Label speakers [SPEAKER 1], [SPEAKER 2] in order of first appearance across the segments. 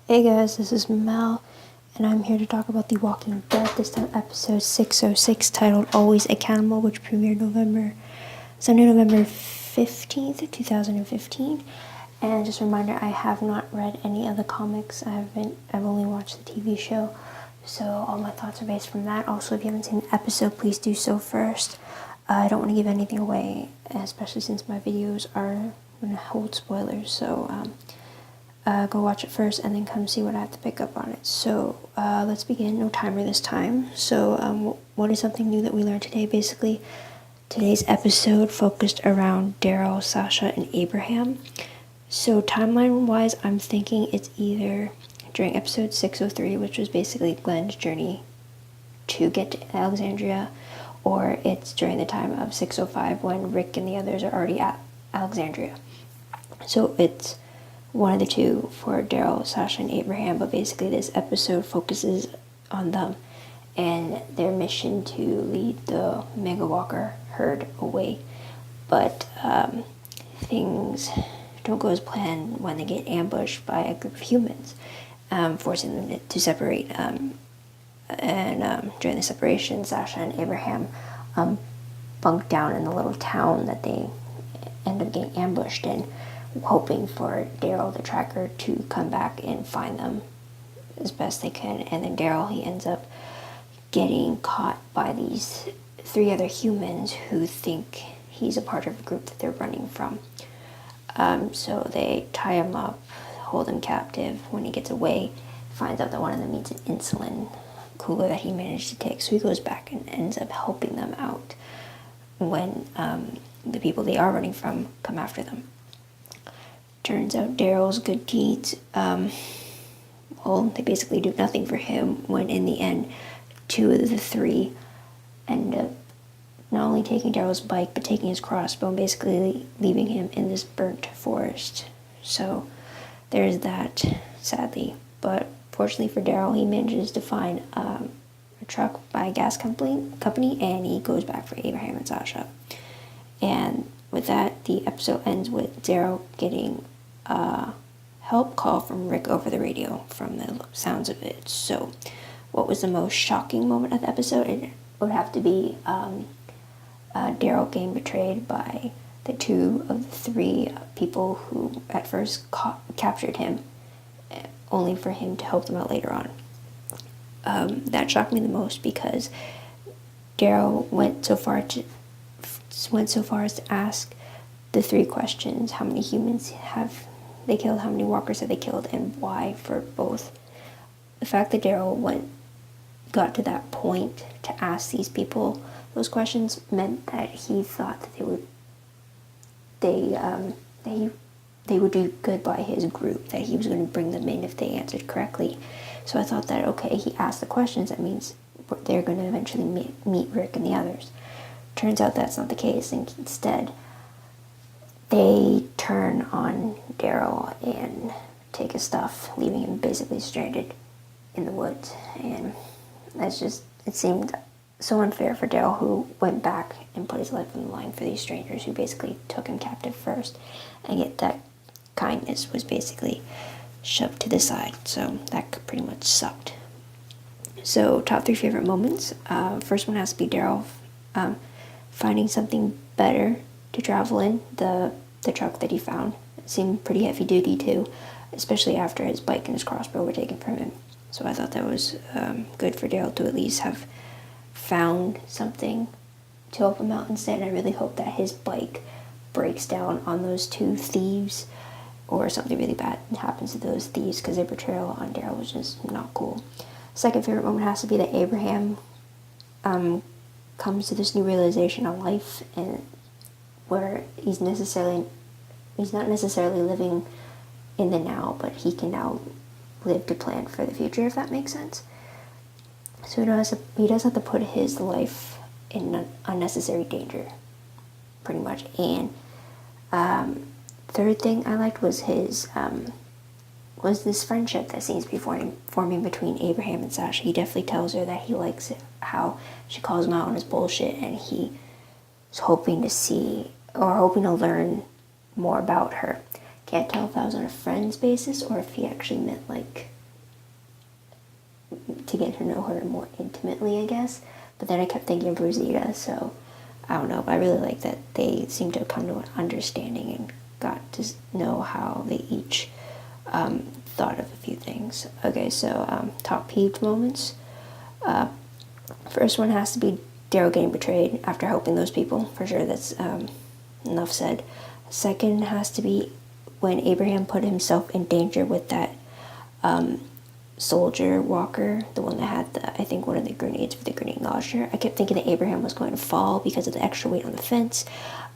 [SPEAKER 1] Hey guys, this is Mel, and I'm here to talk about The Walking Dead, this time episode 606, titled Always Accountable, which premiered Sunday, November 15th, 2015. And just a reminder, I have not read any of the comics. I've only watched the TV show, so all my thoughts are based from that. Also, if you haven't seen the episode, please do so first. I don't want to give anything away, especially since my videos are going to hold spoilers, so go watch it first and then come see what I have to pick up on it. So let's begin. No timer this time. So what is something new that we learned today? Basically, today's episode focused around Daryl, Sasha, and Abraham. So timeline-wise, I'm thinking it's either during episode 603, which was basically Glenn's journey to get to Alexandria, or it's during the time of 605 when Rick and the others are already at Alexandria. So it's one of the two for Daryl, Sasha, and Abraham, but basically this episode focuses on them and their mission to lead the Mega Walker herd away. But things don't go as planned when they get ambushed by a group of humans, forcing them to separate. And during the separation, Sasha and Abraham bunk down in the little town that they end up getting ambushed in, hoping for Daryl, the tracker, to come back and find them as best they can. And then Daryl, he ends up getting caught by these three other humans who think he's a part of a group that they're running from. So they tie him up, hold him captive. When he gets away, finds out that one of them needs an insulin cooler that he managed to take. So he goes back and ends up helping them out when the people they are running from come after them. Turns out Daryl's good deeds, they basically do nothing for him when in the end, two of the three end up not only taking Daryl's bike, but taking his crossbow and basically leaving him in this burnt forest. So there's that, sadly. But fortunately for Daryl, he manages to find a truck by a gas company, and he goes back for Abraham and Sasha. And with that, the episode ends with Daryl getting a help call from Rick over the radio from the sounds of it. So what was the most shocking moment of the episode? It would have to be Daryl getting betrayed by the two of the three people who at first captured him, only for him to help them out later on. That shocked me the most because Daryl went so far as to ask the three questions: how many humans have they killed, how many walkers have they killed, and why for both. The fact that Daryl got to that point to ask these people those questions meant that he thought that they would do good by his group, that he was going to bring them in if they answered correctly. So I thought that, okay, he asked the questions, that means they're going to eventually meet Rick and the others. Turns out that's not the case, and instead they turn on Daryl and take his stuff, leaving him basically stranded in the woods. And it seemed so unfair for Daryl, who went back and put his life on the line for these strangers who basically took him captive first, and yet that kindness was basically shoved to the side. So that pretty much sucked. So top 3 favorite moments. First one has to be Daryl finding something better to travel in. The truck that he found, it seemed pretty heavy duty too, especially after his bike and his crossbow were taken from him. So I thought that was good for Daryl to at least have found something to help him out instead. And I really hope that his bike breaks down on those two thieves, or something really bad happens to those thieves, because their betrayal on Daryl was just not cool. Second favorite moment has to be that Abraham comes to this new realization on life, and where he's not necessarily living in the now, but he can now live to plan for the future, if that makes sense. So he does have to put his life in unnecessary danger, pretty much. And third thing I liked was was this friendship that seems to be forming between Abraham and Sasha. He definitely tells her that he likes how she calls him out on his bullshit, and he is hoping to learn more about her. Can't tell if that was on a friend's basis or if he actually meant like to get to know her more intimately, I guess. But then I kept thinking of Rosita, so I don't know. But I really like that they seem to come to an understanding and got to know how they each thought of a few things. Okay, so top peeved moments. First one has to be Daryl getting betrayed after helping those people. For sure, that's enough said. Second has to be when Abraham put himself in danger with that soldier walker, the one that had I think one of the grenades for the grenade launcher. I kept thinking that Abraham was going to fall because of the extra weight on the fence.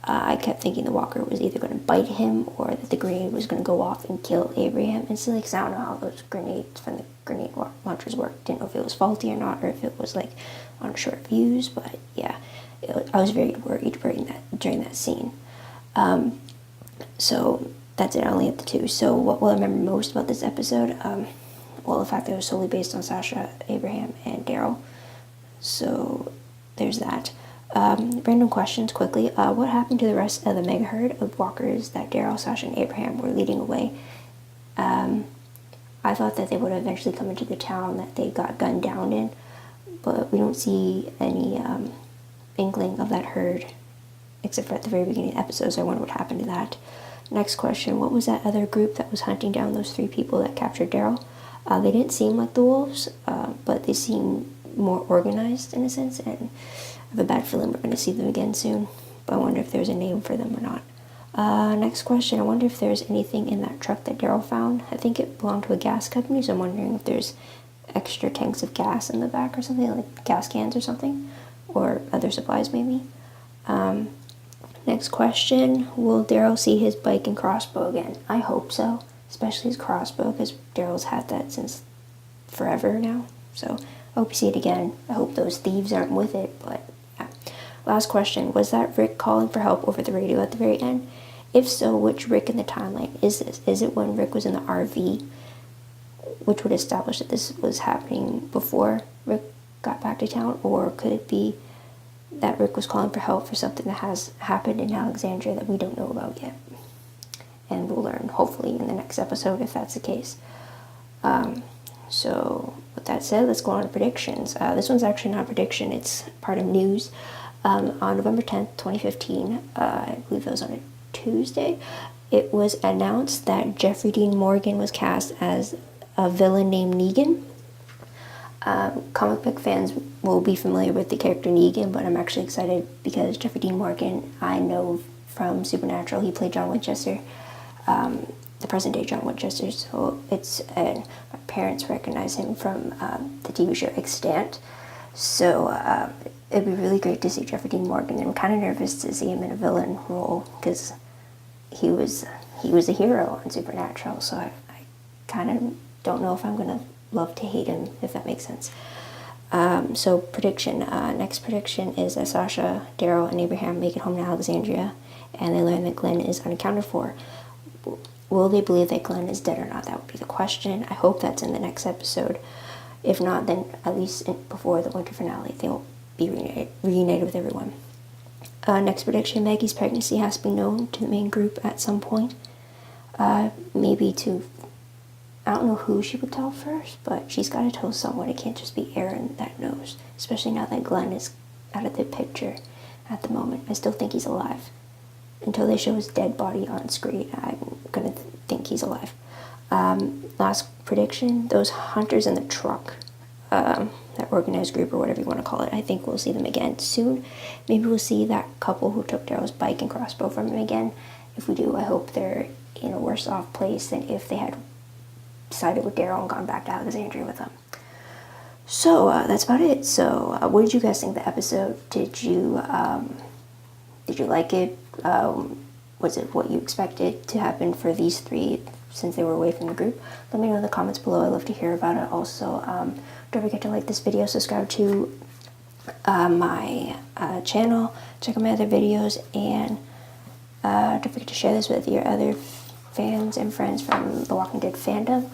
[SPEAKER 1] I kept thinking the walker was either going to bite him or that the grenade was going to go off and kill Abraham instantly, because I don't know how those grenades from the grenade launchers work. Didn't know if it was faulty or not, or if it was like on short fuse, but yeah, I was very worried during that scene. So that's it, I only have the two. So what will I remember most about this episode? Well, the fact that it was solely based on Sasha, Abraham, and Daryl. So there's that. Random questions quickly. What happened to the rest of the mega herd of walkers that Daryl, Sasha, and Abraham were leading away? I thought that they would eventually come into the town that they got gunned down in, but we don't see any inkling of that herd, except for at the very beginning of the episode, so I wonder what happened to that. Next question, what was that other group that was hunting down those 3 people that captured Daryl? They didn't seem like the wolves, but they seem more organized in a sense, and I have a bad feeling we're going to see them again soon, but I wonder if there's a name for them or not. Next question, I wonder if there's anything in that truck that Daryl found. I think it belonged to a gas company, so I'm wondering if there's extra tanks of gas in the back or something, like gas cans or something, or other supplies maybe. Next question, will Daryl see his bike and crossbow again? I hope so, especially his crossbow, because Daryl's had that since forever now, so I hope you see it again. I hope those thieves aren't with it, but yeah. Last question, was that Rick calling for help over the radio at the very end? If so, which Rick in the timeline is this? Is it when Rick was in the RV, which would establish that this was happening before Rick got back to town, or could it be that Rick was calling for help for something that has happened in Alexandria that we don't know about yet? And we'll learn, hopefully, in the next episode if that's the case. So, with that said, let's go on to predictions. This one's actually not a prediction, it's part of news. On November 10th, 2015, I believe it was on a Tuesday, it was announced that Jeffrey Dean Morgan was cast as a villain named Negan. Comic book fans will be familiar with the character Negan, but I'm actually excited because Jeffrey Dean Morgan, I know from Supernatural, he played John Winchester, the present day John Winchester, so my parents recognize him from the TV show Extant, so it'd be really great to see Jeffrey Dean Morgan, and I'm kind of nervous to see him in a villain role, because he was a hero on Supernatural, so I kind of don't know if I'm going to love to hate him, if that makes sense. So prediction, next prediction is that Sasha, Daryl, and Abraham make it home to Alexandria, and they learn that Glenn is unaccounted for. Will they believe that Glenn is dead or not? That would be the question. I hope that's in the next episode. If not, then at least before the winter finale, they'll be reunited with everyone. Next prediction, Maggie's pregnancy has to be known to the main group at some point. Maybe to, I don't know who she would tell first, but she's got to tell someone. It can't just be Aaron that knows, especially now that Glenn is out of the picture at the moment. I still think he's alive. Until they show his dead body on screen, I'm going to think he's alive. Last prediction, those hunters in the truck, that organized group or whatever you want to call it, I think we'll see them again soon. Maybe we'll see that couple who took Daryl's bike and crossbow from him again. If we do, I hope they're in a worse off place than if they had sided with Daryl and gone back to Alexandria with them. So that's about it. So what did you guys think of the episode? Did you like it? Was it what you expected to happen for these 3 since they were away from the group? Let me know in the comments below. I'd love to hear about it. Also, don't forget to like this video, subscribe to my channel, check out my other videos, and don't forget to share this with your other fans and friends from The Walking Dead fandom.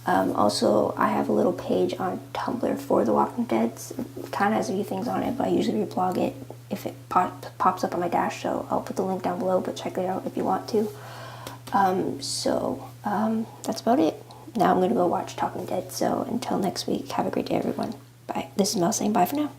[SPEAKER 1] Also, I have a little page on Tumblr for The Walking Dead. It kind of has a few things on it, but I usually reblog it if it pops up on my dash, so I'll put the link down below, but check it out if you want to. That's about it. now I'm going to go watch Talking Dead. So until next week, have a great day, everyone. Bye. This is Mel saying bye for now.